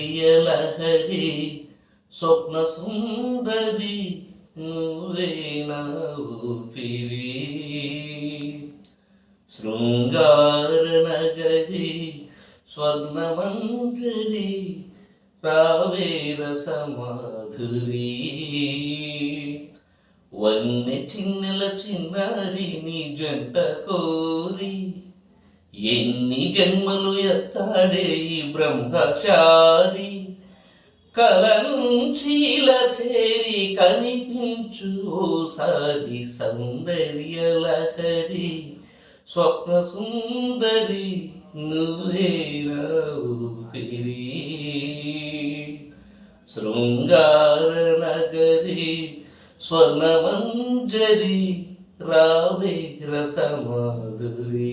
సౌందర్యలహరి స్వప్న సుందరి నువ్వే నా ఊపిరి శృంగార నగరి స్వర్ణమంజరి రావేర సమాధురి వన్నె చిన్నెల చిన్నారి నీ జంట కోరి ఎన్ని జన్మలు ఎత్తాడే ఈ బ్రహ్మచారి కల నుంచి ఇలా చేరి కనిపించు ఓసారి సౌందర్యలహరి స్వప్న సుందరి నువ్వే నా ఊపిరి శృంగార నగరి స్వర్ణమంజరి రావే రసమాధురి